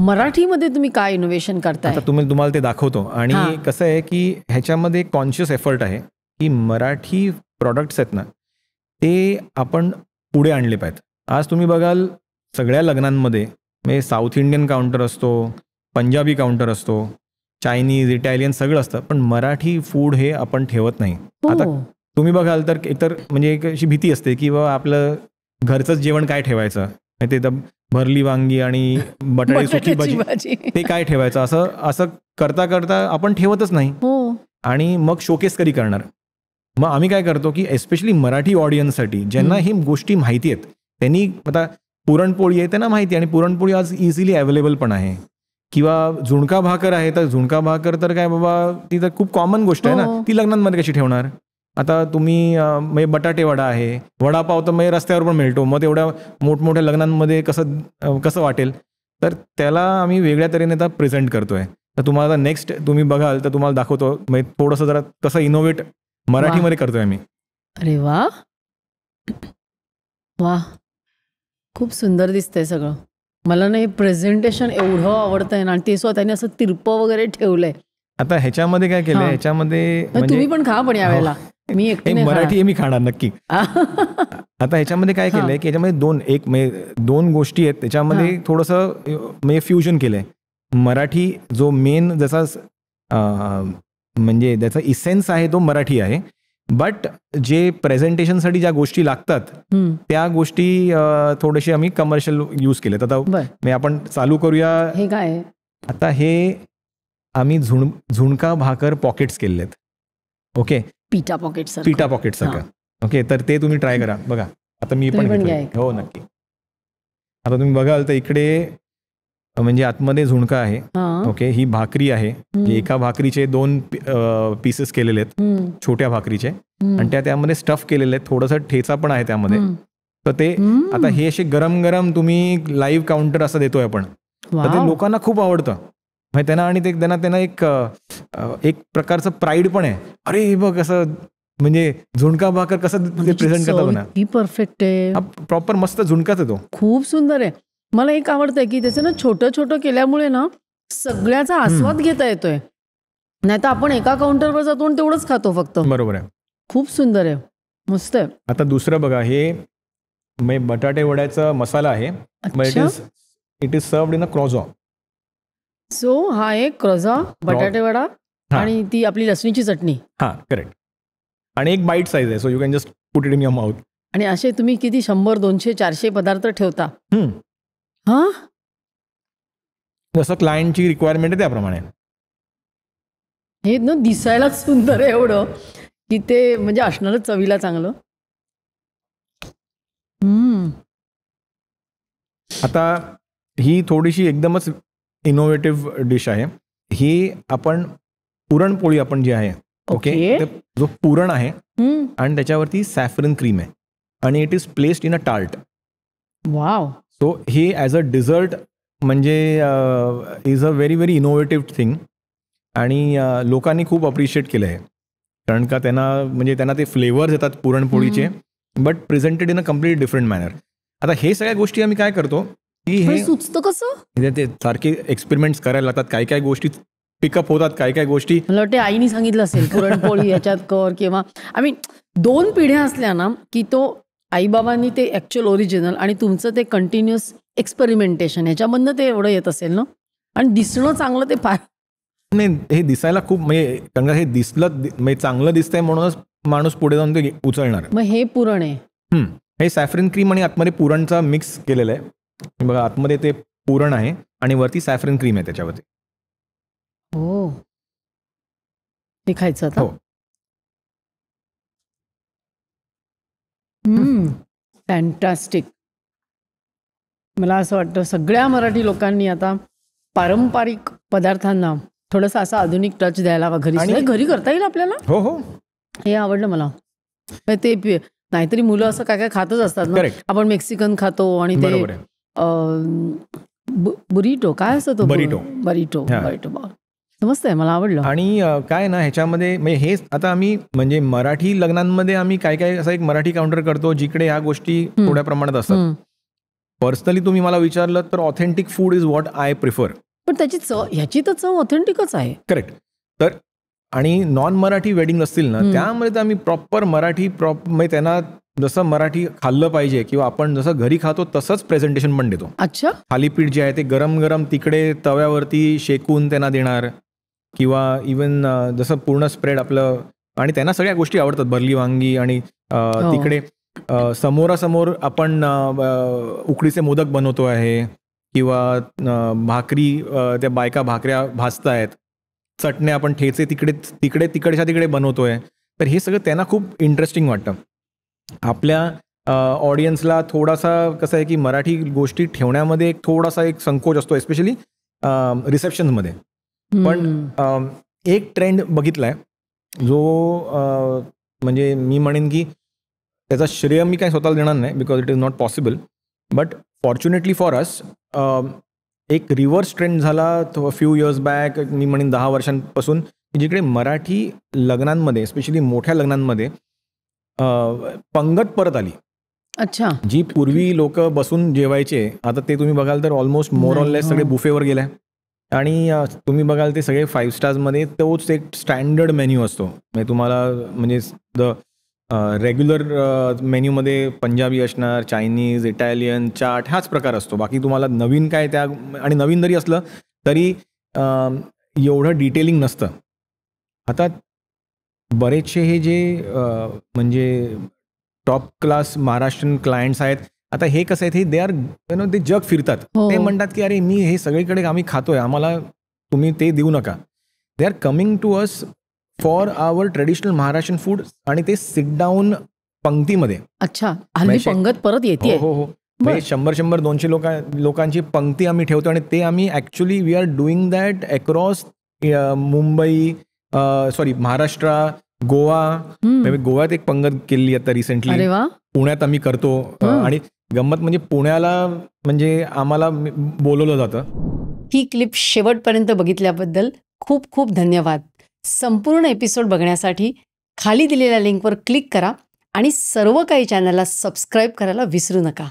मराठीमध्ये तुम्ही काय इनोव्हेशन करताय? आता तुम्हाला ते दाखवतो. आणि कसं आहे की ह्याच्यामध्ये कॉन्शियस एफर्ट आहे की मराठी प्रॉडक्ट्स आहेत ना ते आपण पुढे आणले पाहिजेत. आज तुम्ही बघाल सगळ्या लग्नांमध्ये म्हणजे साऊथ इंडियन काउंटर असतो, पंजाबी काउंटर असतो, चायनीज, इटालियन सगळं असतं, पण मराठी फूड हे आपण ठेवत नाही. आता तुम्ही बघाल तर इतर म्हणजे एक अशी भीती असते की बाबा आपलं घरचंच जेवण काय ठेवायचं, ते भरली वांगी आणि बटाटे सुकी भाजी ते काय ठेवायचं, असं करता करता आपण ठेवतच नाही. आणि मग शोकेस कधी करणार. मग आम्ही काय करतो की एस्पेशली मराठी ऑडियन्ससाठी ज्यांना ही गोष्टी माहिती आहेत, त्यांनी आता पुरणपोळी आहे त्यांना माहिती आहे, आणि पुरणपोळी आज इझिली अवेलेबल पण आहे. किंवा झुणका भाकर आहे, तर झुणका भाकर तर काय बाबा ती तर खूप कॉमन गोष्ट आहे ना, ती लग्नांमध्ये कशी ठेवणार. आता तुम्ही म्हणजे बटाटे वडा आहे, वडापाव तर म्हणजे रस्त्यावर पण मिळतो, मग तेवढ्या मोठमोठ्या लग्नांमध्ये कसं वाटेल. तर त्याला आम्ही वेगळ्या तऱ्हेने आता प्रेझेंट करतोय. तर तुम्हाला नेक्स्ट तुम्ही बघाल तर तुम्हाला दाखवतो म्हणजे थोडंसं जरा कसं इनोव्हेट मराठीमध्ये करतोय आम्ही. अरे वा वा, खूप सुंदर दिसतंय सगळं. मला ना हे प्रेझेंटेशन एवढं आवडतंय ना, आणि ते स्वतःने असं तिरपं वगैरे ठेवलंय. आता ह्याच्यामध्ये काय केलंय, ह्याच्यामध्ये तुम्ही पण खा पण यावेळेला. मी एकटी मराठी मी खाणार नक्की. आता ह्याच्यामध्ये काय केलंय की ह्याच्यामध्ये दोन गोष्टी आहेत, त्याच्यामध्ये थोडंसं म्हणजे फ्युजन केलंय. मराठी जो मेन जसा म्हणजे त्याचा इसेन्स आहे तो मराठी आहे, बट जे प्रेझेंटेशनसाठी ज्या गोष्टी लागतात त्या गोष्टी थोडेसे आम्ही कमर्शियल यूज केलेत. आता आपण चालू करूया. हे काय आता हे आम्ही झुणका भाकर पॉकेट्स केलेत. ओके, पिठा पॉकेट सारखं. ओके, तर ते तुम्ही ट्राय करा. बघा आता मी पण हो नक्की. आता तुम्ही बघाल तर इकडे म्हणजे आतमध्ये झुणका आहे. ओके, ही भाकरी आहे. एका भाकरीचे 2 पीसेस केलेले आहेत, छोट्या भाकरीचे, आणि त्यामध्ये स्टफ केलेले आहेत. थोडंसं ठेचा पण आहे त्यामध्ये. तर ते आता हे असे गरम गरम तुम्ही लाईव्ह काउंटर असं देतोय आपण, तर ते लोकांना खूप आवडतं त्यांना. आणि ते त्यांना एक प्रकारचं प्राईड पण आहे. अरे हे बघ असं म्हणजे झुणका भाकर कसं प्रेझेंट करतात ना, परफेक्ट आहे, प्रॉपर मस्त झुणकाच आहे तो. खूप सुंदर आहे. मला एक आवडतंय की त्याचं ना छोटं छोटं केल्यामुळे ना सगळ्याचा आस्वाद घेता येतोय. नाही तर आपण एका काउंटरवर जातो आणि तेवढंच खातो फक्त. बरोबर आहे, खूप सुंदर आहे, मस्त आहे. आता दुसरं बघा, हे बटाटे वड्याचा मसाला आहे. It is served in a croissant. So हा एक क्रॉझॉ, बटाटे वडा आणि ती आपली लसणीची चटणी. हा, करेक्ट. आणि एक बाईट साईज आहे, so you can just put it in your mouth. आणि असे तुम्ही किती 100, 200, 400 पदार्थ ठेवता? जसं क्लायंटची रिक्वायरमेंट आहे त्याप्रमाणे. हे ना दिसायलाच सुंदर आहे एवढं की ते म्हणजे असणारच चवीला चांगलं. आता ही थोडीशी एकदमच इनोव्हेटिव्ह डिश आहे. ही आपण पुरणपोळी आपण जी आहे, ओके, जो पुरण आहे आणि त्याच्यावरती सॅफरन क्रीम आहे, आणि it is placed in a tart. Wow. So हे ॲज अ डिझर्ट म्हणजे is a very very innovative thing. आणि लोकांनी खूप अप्रिशिएट केलं आहे, कारण का त्यांना ते फ्लेवर्स येतात पुरणपोळीचे, but presented in a complete different manner. आता हे सगळ्या गोष्टी आम्ही काय करतो की हे सुचतं कसं, ते सारखे एक्सपेरिमेंट्स करायला लागतात. काही काही गोष्टी पिकअप होतात, काही काही गोष्टी मला वाटते आईनी सांगितलं असेल पुरणपोळी याच्यात कर, किंवा 2 पिढ्या असल्या ना की तो आईबाबांनी ते ॲक्च्युअल ओरिजिनल आणि तुमचं ते कंटिन्युअस एक्सपेरिमेंटेशन ह्याच्यामधनं ते एवढं येत असेल ना. आणि दिसणं चांगलं ते फार नाही, हे दिसायला खूप म्हणजे कारण हे दिसलं म्हणजे चांगलं दिसतंय म्हणूनच माणूस पुढे जाऊन ते उचलणार. मग हे पुरण आहे, हे सॅफरन क्रीम आणि आतमध्ये पुरणचा मिक्स केलेलं आहे. बघा आतमध्ये ते पुरण आहे आणि वरती सॅफरन क्रीम आहे त्याच्यावरती. हो, हे खायचं आता. फॅन्टॅस्टिक. मला असं वाटतं सगळ्या मराठी लोकांनी आता पारंपरिक पदार्थांना थोडंसं असा आधुनिक टच द्यायला हवा. घरी करता येईल आपल्याला. हो हो, हे आवडलं मला. ते नाहीतरी मुलं असं काय काय खातच असतात ना. आपण मेक्सिकन खातो आणि ते बुरिटो काय असतं, तो बरिटो समजतंय, मला आवडलं. आणि काय ना ह्याच्यामध्ये म्हणजे हे आता आम्ही म्हणजे मराठी लग्नांमध्ये आम्ही काय काय असं एक मराठी काउंटर करतो जिकडे ह्या गोष्टी थोड्या प्रमाणात असतात. पर्सनली तुम्ही मला विचारलं तर authentic food is what I prefer. पण त्याची चव, ह्याची तर चव ऑथेंटिकच आहे. करेक्ट. तर आणि नॉन मराठी वेडिंग असतील ना, त्यामध्ये तर आम्ही प्रॉपर मराठी म्हणजे त्यांना जसं मराठी खाल्लं पाहिजे किंवा आपण जसं घरी खातो तसंच प्रेझेंटेशन पण देतो. अच्छा. थालीपीठ जे आहे ते गरम गरम तिकडे तव्यावरती शेकून त्यांना देणार किंवा इवन जसं पूर्ण स्प्रेड आपलं, आणि त्यांना सगळ्या गोष्टी आवडतात, भरली वांगी आणि तिकडे समोरासमोर आपण उकडीचे मोदक बनवतो आहे किंवा भाकरी, त्या बायका भाकऱ्या भाजतायत, चटण्या आपण ठेचे तिकडच्या तिकडे बनवतोय. तर हे सगळं त्यांना खूप इंटरेस्टिंग वाटतं. आपल्या ऑडियन्सला थोडासा कसं आहे की मराठी गोष्टी ठेवण्यामध्ये थोडासा एक संकोच असतो, एस्पेशली रिसेप्शन्समध्ये. पण एक ट्रेंड बघितलाय जो म्हणजे मी म्हणेन की त्याचा श्रेय मी काही स्वतःला देणार नाही, because it is not possible, but fortunately for us एक रिव्हर्स ट्रेंड झाला फ्यू इयर्स बॅक, मी म्हणेन 10 वर्षांपासून, जिकडे मराठी लग्नांमध्ये, स्पेशली मोठ्या लग्नांमध्ये पंगत परत आली. अच्छा. जी पूर्वी लोक बसून जेवायचे, आता ते तुम्ही बघाल तर ऑलमोस्ट मोर ऑन लेस सगळे बुफेवर गेलाय. आणि तुम्ही बघाल ते सगळे 5 स्टार्समध्ये तोच एक स्टँडर्ड मेन्यू असतो. म्हणजे तुम्हाला म्हणजे रेग्युलर मेन्यूमध्ये पंजाबी असणार, चायनीज, इटालियन, चाट हाच प्रकार असतो. बाकी तुम्हाला नवीन काय त्या, आणि नवीन जरी असलं तरी एवढं डिटेलिंग नसतं. आता बरेचसे हे जे म्हणजे टॉप क्लास महाराष्ट्रीयन क्लायंट्स आहेत, आता हे कसं आहे, दे आर ते जग फिरतात. ते म्हणतात की अरे मी हे सगळीकडे आम्ही खातोय, आम्हाला तुम्ही ते देऊ नका. They are coming to us for our traditional Maharashtrian food, आणि ते सिट डाऊन पंक्तीमध्ये. अच्छा. हल्ली पंगत परत येते. हो हो. 100-200 लोकांची पंक्ती आम्ही ठेवतो, आणि ते आम्ही actually we are doing that across Mumbai, Maharashtra, Goa. गोव्यात एक पंगत केली आता रिसेंटली, पुण्यात आम्ही करतो. आणि गंमत म्हणजे पुण्याला म्हणजे आम्हाला बोलवलं जातं. ही क्लिप शेवटपर्यंत बघितल्याबद्दल खूप खूप धन्यवाद. संपूर्ण एपिसोड बघण्यासाठी खाली दिलेल्या लिंकवर क्लिक करा आणि सर्व काही चॅनलला सबस्क्राईब करायला विसरू नका.